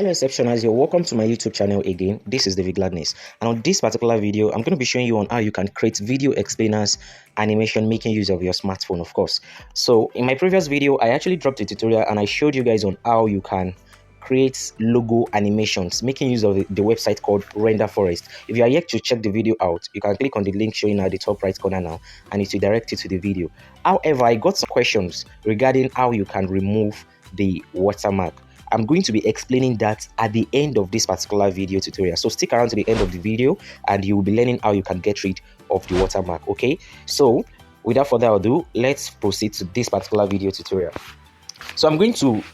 Hello Exceptionals, you're welcome to my YouTube channel again. This is David Gladness, and on this particular video I'm going to be showing you on how you can create video explainers animation making use of your smartphone, of course. So in my previous video I actually dropped a tutorial and I showed you guys on how you can create logo animations making use of the website called Render Forest. If you are yet to check the video out, you can click on the link showing at the top right corner now and it will direct you to the video. However, I got some questions regarding how you can remove the watermark. I'm going to be explaining that at the end of this particular video tutorial. So stick around to the end of the video and you will be learning how you can get rid of the watermark. Okay, so without further ado, let's proceed to this particular video tutorial. So I'm going to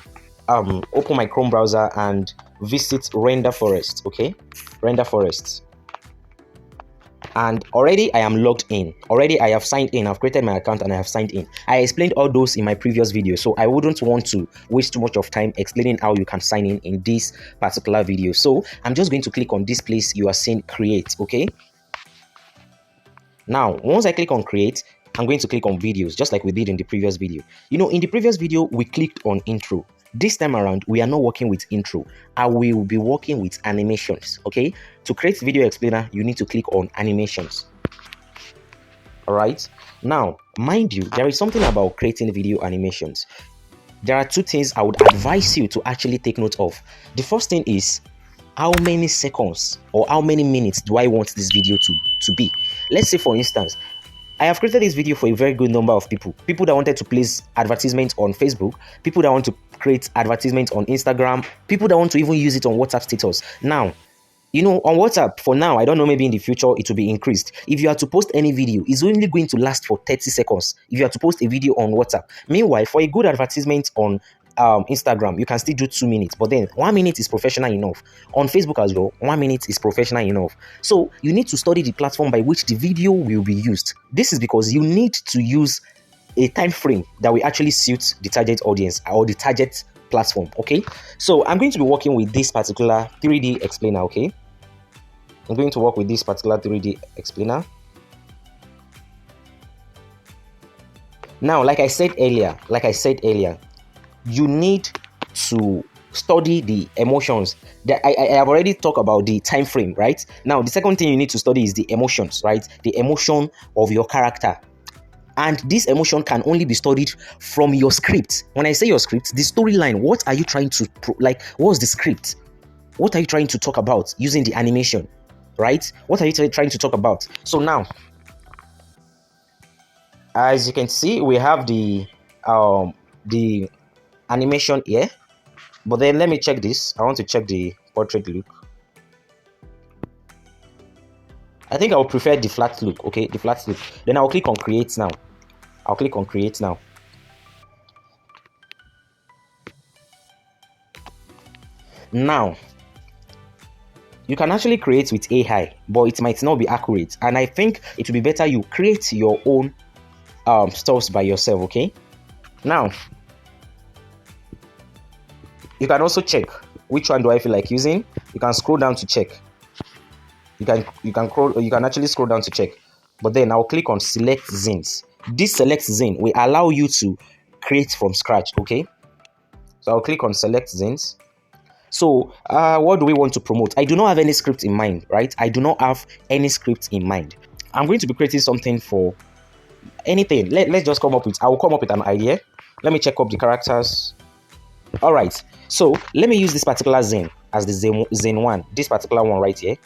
open my Chrome browser and visit Render Forest. Okay, Render Forest. And already I am logged in. Already I have signed in. I've created my account and I have signed in. I explained all those in my previous video, so I wouldn't want to waste too much of time explaining how you can sign in this particular video. So I'm just going to click on this place you are seeing create. Okay, now once I click on create, I'm going to click on videos just like we did in the previous video. You know, in the previous video we clicked on intro. This time around, we are not working with intro. I will be working with animations. Okay, to create video explainer, you need to click on animations. All right, now mind you, there is something about creating video animations. There are two things I would advise you to actually take note of. The first thing is how many seconds or how many minutes do I want this video to be. Let's say, for instance, I have created this video for a very good number of people that wanted to place advertisements on Facebook, people that want to create advertisements on Instagram, people that want to even use it on WhatsApp status. Now, you know, on WhatsApp, for now, I don't know, maybe in the future it will be increased. If you are to post any video, it's only going to last for 30 seconds if you are to post a video on WhatsApp. Meanwhile, for a good advertisement on Instagram, you can still do 2 minutes, but then 1 minute is professional enough. On Facebook as well, 1 minute is professional enough. So you need to study the platform by which the video will be used. This is because you need to use a time frame that will actually suit the target audience or the target platform. Okay, so I'm going to be working with this particular 3D explainer. Okay, I'm going to work with this particular 3D explainer. Now, like I said earlier, you need to study the emotions. That I have already talked about the time frame, right? Now, the second thing you need to study is the emotions, right? The emotion of your character. And this emotion can only be studied from your script. When I say your script, the storyline, what are you trying to, what's the script? What are you trying to talk about using the animation, right? What are you trying to talk about? So now, as you can see, we have the animation here, but then let me check this. I want to check the portrait look. I think I would prefer the flat look. Okay, the flat look. Then I'll click on create now. Now you can actually create with AI, but it might not be accurate, and I think it would be better you create your own stuffs by yourself. Okay, now you can also check which one do I feel like using. You can scroll down to check. You can actually scroll down to check, but then I'll click on select scenes. This select scene will allow you to create from scratch. Okay, so I'll click on select scenes. So what do we want to promote? I do not have any script in mind, right? I do not have any script in mind. I'm going to be creating something for anything. Let's just come up with, I will come up with an idea. Let me check up the characters. All right, so let me use this particular scene as the scene 1, this particular one right here,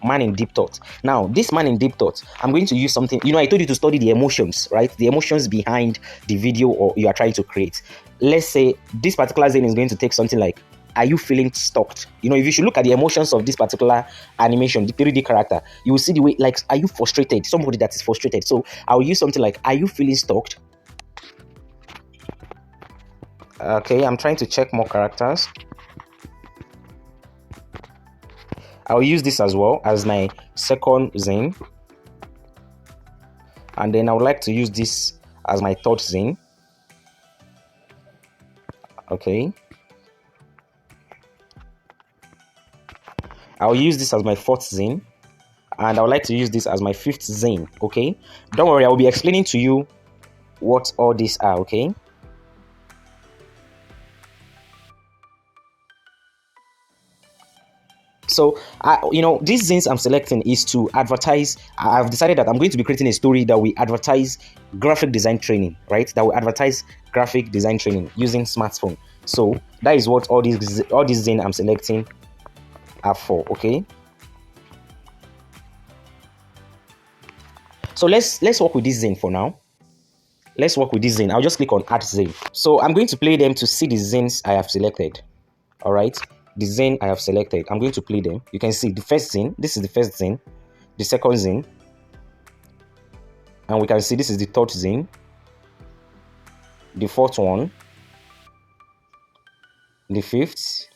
man in deep thought. Now this man in deep thought, I'm going to use something, you know, I told you to study the emotions, right? The emotions behind the video or you are trying to create. Let's say this particular scene is going to take something like, are you feeling stalked? You know, if you should look at the emotions of this particular animation, the 3D character, you will see the way, like, are you frustrated? Somebody that is frustrated. So I'll use something like, are you feeling stalked? Okay, I'm trying to check more characters. I'll use this as well as my second scene. And then I would like to use this as my third scene. Okay. I'll use this as my fourth scene. And I would like to use this as my fifth scene. Okay. Don't worry, I will be explaining to you what all these are. Okay. So these things I'm selecting is to advertise. I've decided that I'm going to be creating a story that we advertise graphic design training, right? That will advertise graphic design training using smartphone. So that is what all these things I'm selecting are for. Okay. So let's work with this zine for now. Let's work with this zine. I'll just click on add zine. So I'm going to play them to see the zines I have selected. All right, the zine I have selected. I'm going to play them. You can see the first zine. This is the first zine, the second zine, and we can see this is the third zine, the fourth one, the fifth,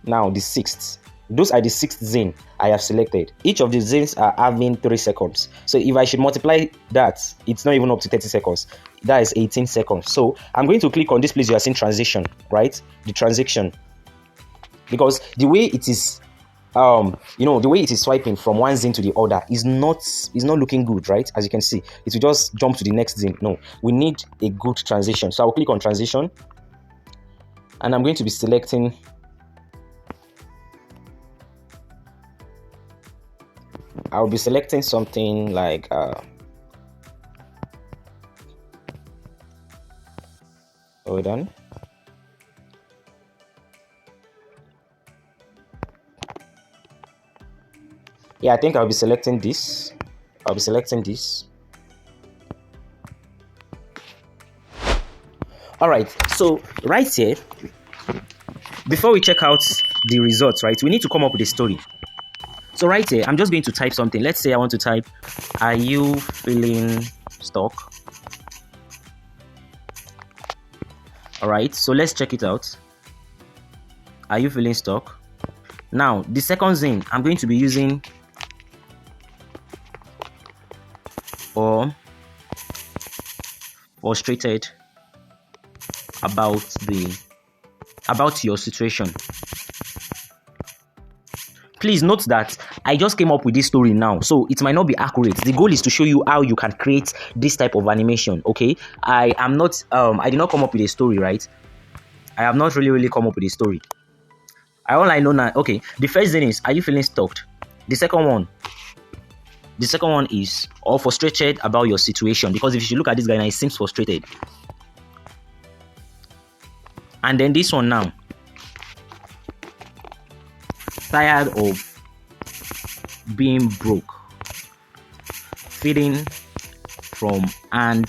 now the sixth. Those are the sixth zine I have selected. Each of the zines are having 3 seconds. So if I should multiply that, it's not even up to 30 seconds. That is 18 seconds. So I'm going to click on this place. You are seeing transition, right? The transition, because the way it is, the way it is swiping from one zine to the other is not looking good, right? As you can see, it will just jump to the next zine. No, we need a good transition. So I'll click on transition, and I'm going to be selecting. I'll be selecting something like hold on. Yeah, I think I'll be selecting this. All right, so right here, before we check out the results, right, we need to come up with a story. So right here, I'm just going to type something. Let's say I want to type, are you feeling stuck? All right, so let's check it out. Are you feeling stuck? Now, the second zine I'm going to be using or frustrated about your situation. Please note that I just came up with this story now, so it might not be accurate. The goal is to show you how you can create this type of animation. Okay, I did not come up with a story, right? I have not really come up with a story. All I know now, okay, the first thing is, are you feeling stuck? The second one is, or frustrated about your situation, because if you look at this guy now, he seems frustrated. And then this one now, tired of being broke, feeding from hand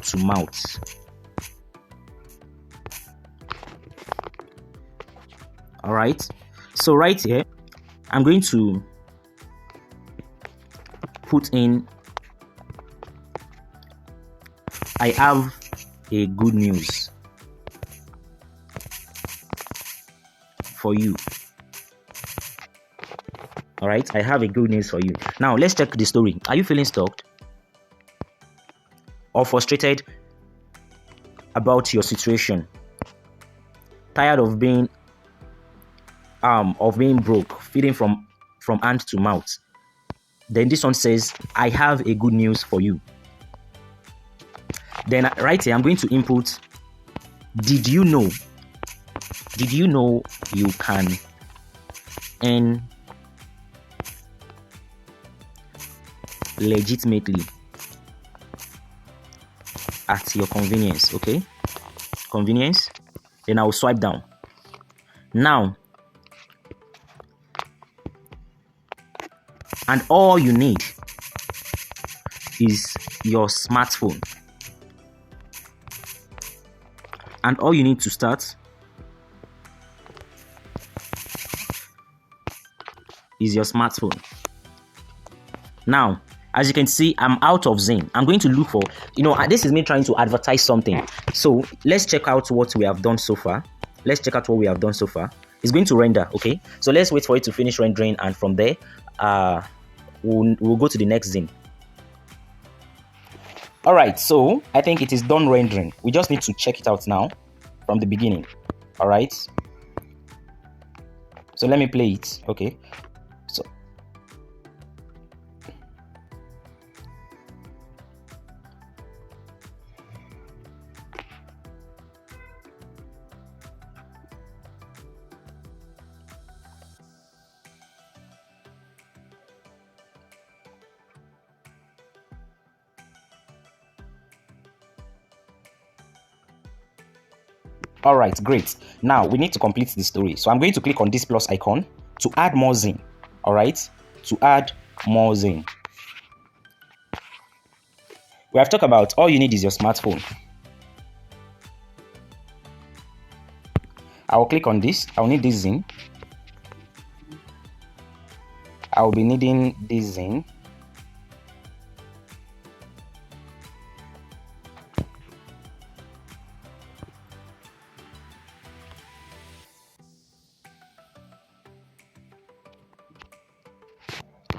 to mouth. All right, so right here, I'm going to put in, I have a good news for you. All right, I have a good news for you. Now let's check the story. Are you feeling stuck or frustrated about your situation? Tired of being broke, feeding from hand to mouth. Then this one says, I have a good news for you. Then right here, I'm going to input, did you know you can earn legitimately at your convenience? Okay, convenience. Then I will swipe down. Now, and all you need is your smartphone. And all you need to start is your smartphone. Now, as you can see, I'm out of zine. I'm going to look for, this is me trying to advertise something. So let's check out what we have done so far. It's going to render, okay? So let's wait for it to finish rendering, and from there, we'll go to the next zine. All right, so I think it is done rendering. We just need to check it out now from the beginning. All right. So let me play it. Okay. So All right, great. Now we need to complete the story. So I'm going to click on this plus icon to add more zine. All right, to add more zine. We have talked about all you need is your smartphone. I will click on this. I will need this zine. I will be needing this zine.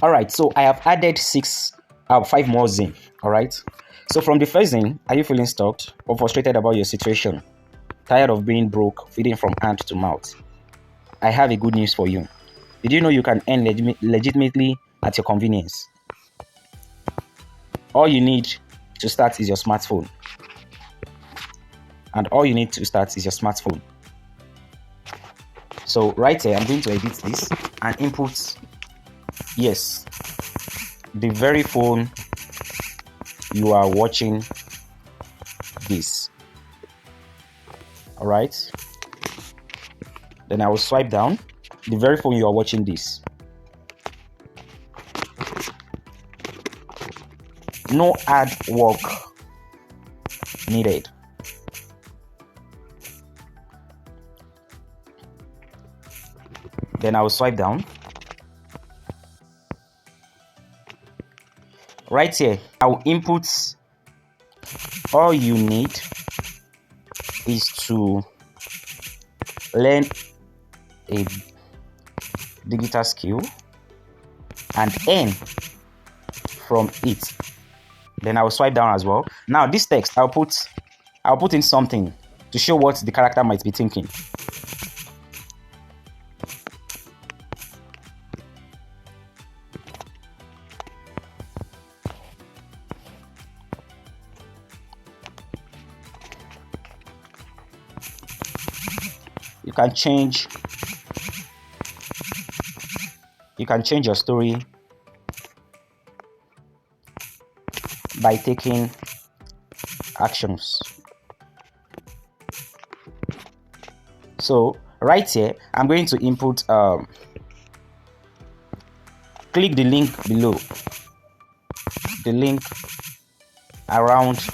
All right, so I have added 5 more zine. All right, so from the first zine, are you feeling stuck or frustrated about your situation? Tired of being broke, feeding from hand to mouth? I have a good news for you. Did you know you can earn legitimately at your convenience? All you need to start is your smartphone. And all you need to start is your smartphone. So right here, I'm going to edit this and input, yes, the very phone you are watching this. All right. Then I will swipe down, the very phone you are watching this. No hard work needed. Then I will swipe down. Right here, I will input all you need is to learn a digital skill and earn from it. Then I will swipe down as well. Now this text, I'll put in something to show what the character might be thinking. You can change your story by taking actions. So right here, I'm going to input click the link below, the link around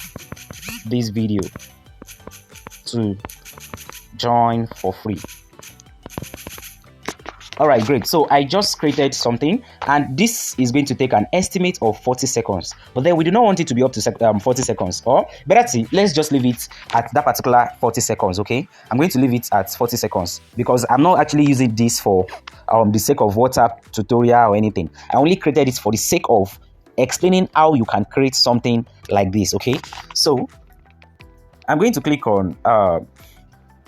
this video to join for free. All right, great. So I just created something, and this is going to take an estimate of 40 seconds. But then we do not want it to be up to 40 seconds. Or better see, let's just leave it at that particular 40 seconds, okay? I'm going to leave it at 40 seconds because I'm not actually using this for the sake of WhatsApp tutorial or anything. I only created it for the sake of explaining how you can create something like this, okay? So I'm going to click on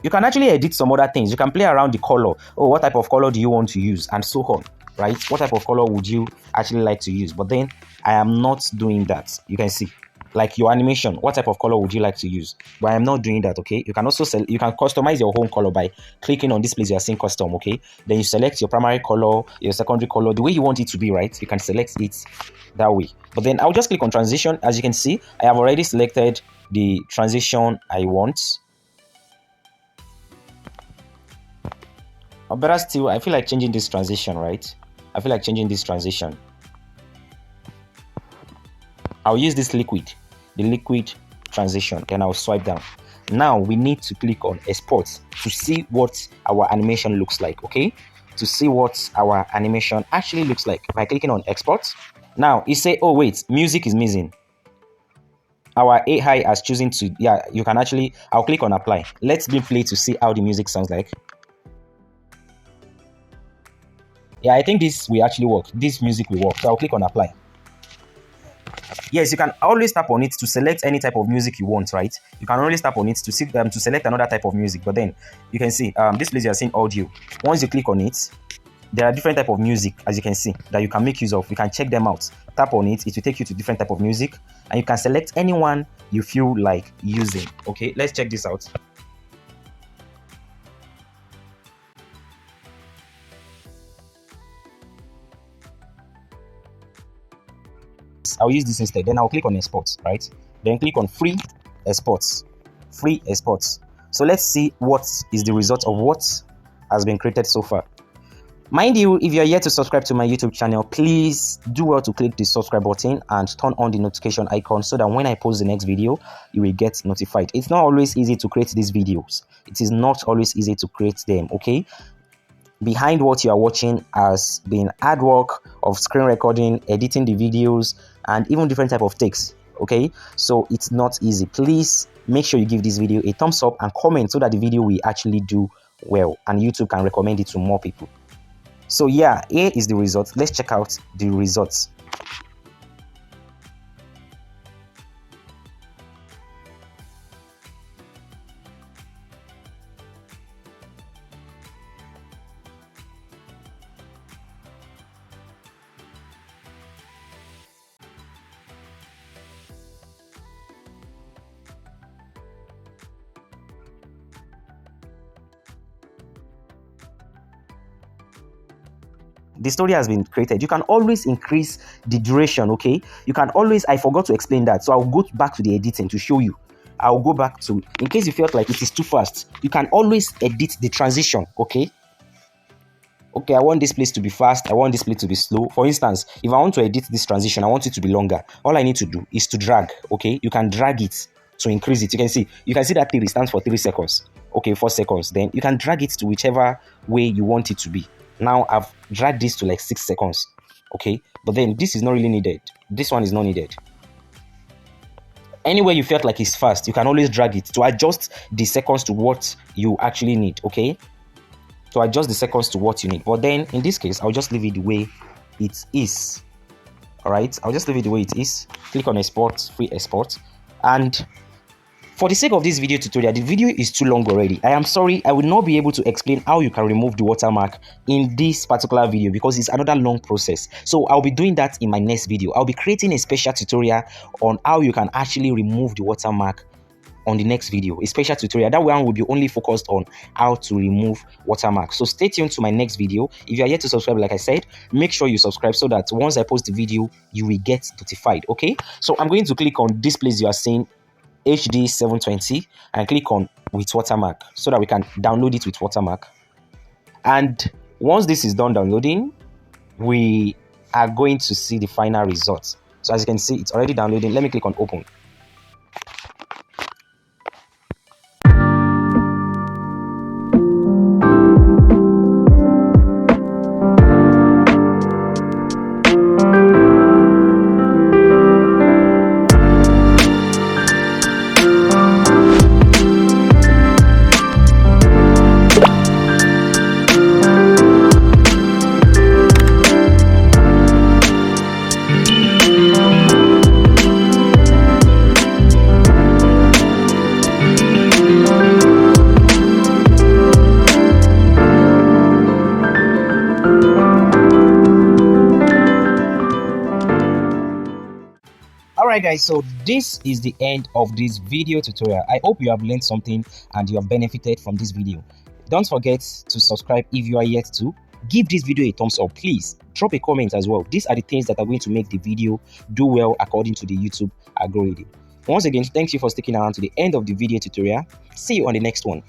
you can actually edit some other things. You can play around the color. Oh, what type of color do you want to use? And so on, right? What type of color would you actually like to use? But then I am not doing that. You can see, like your animation, what type of color would you like to use? But I am not doing that, okay? You can also you can customize your own color by clicking on this place you are seeing custom, okay? Then you select your primary color, your secondary color, the way you want it to be, right? You can select it that way. But then I'll just click on transition. As you can see, I have already selected the transition I want. Or better still, I feel like changing this transition, right? I feel like changing this transition. I'll use this liquid, the liquid transition, then I'll swipe down. Now we need to click on export to see what our animation looks like, okay? To see what our animation actually looks like by clicking on export. Now it say, oh wait, music is missing. Our AI has chosen to, yeah, you can actually, I'll click on apply. Let's be play to see how the music sounds like. Yeah, I think this will actually work. This music will work. So I'll click on apply. Yes, you can always tap on it to select any type of music you want, right? You can always tap on it to select another type of music. But then you can see this place you are seeing audio. Once you click on it, there are different type of music, as you can see, that you can make use of. You can check them out. Tap on it. It will take you to different type of music, and you can select anyone you feel like using. Okay, let's check this out. I'll use this instead. Then I'll click on export, right? Then click on free exports. Free exports. So let's see what is the result of what has been created so far. Mind you, if you are yet to subscribe to my YouTube channel, please do well to click the subscribe button and turn on the notification icon so that when I post the next video, you will get notified. It's not always easy to create these videos. It is not always easy to create them, okay? Behind what you are watching has been hard work of screen recording, editing the videos, and even different type of takes, okay? So it's not easy. Please make sure you give this video a thumbs up and comment so that the video will actually do well and YouTube can recommend it to more people. So yeah, here is the result. Let's check out the results. The story has been created. You can always increase the duration, okay? You can always, I forgot to explain that, so I'll go back to the editing to show you. I'll go back to, in case you felt like it is too fast, you can always edit the transition, okay? Okay, I want this place to be fast, I want this place to be slow. For instance, if I want to edit this transition, I want it to be longer. All I need to do is to drag, okay? You can drag it to increase it. You can see that 3 stands for 3 seconds. Okay, 4 seconds. Then you can drag it to whichever way you want it to be. Now I've dragged this to like 6 seconds, okay? But then this is not really needed. This one is not needed. Anywhere you felt like it's fast, you can always drag it to adjust the seconds to what you actually need, okay? To adjust the seconds to what you need. But then in this case, I'll just leave it the way it is. All right, I'll just leave it the way it is. Click on export, free export, and for the sake of this video tutorial, the video is too long already. I am sorry, I will not be able to explain how you can remove the watermark in this particular video because it's another long process. So I'll be doing that in my next video. I'll be creating a special tutorial on how you can actually remove the watermark on the next video, a special tutorial. That one will be only focused on how to remove watermark. So stay tuned to my next video. If you are yet to subscribe, like I said, make sure you subscribe so that once I post the video, you will get notified, okay? So I'm going to click on this place you are seeing, HD 720, and click on with watermark so that we can download it with watermark. And once this is done downloading, we are going to see the final results. So as you can see, it's already downloading. Let me click on open. Alright guys, so this is the end of this video tutorial. I hope you have learned something and you have benefited from this video. Don't forget to subscribe if you are yet to. Give this video a thumbs up, please. Drop a comment as well. These are the things that are going to make the video do well according to the YouTube algorithm. Once again, thank you for sticking around to the end of the video tutorial. See you on the next one.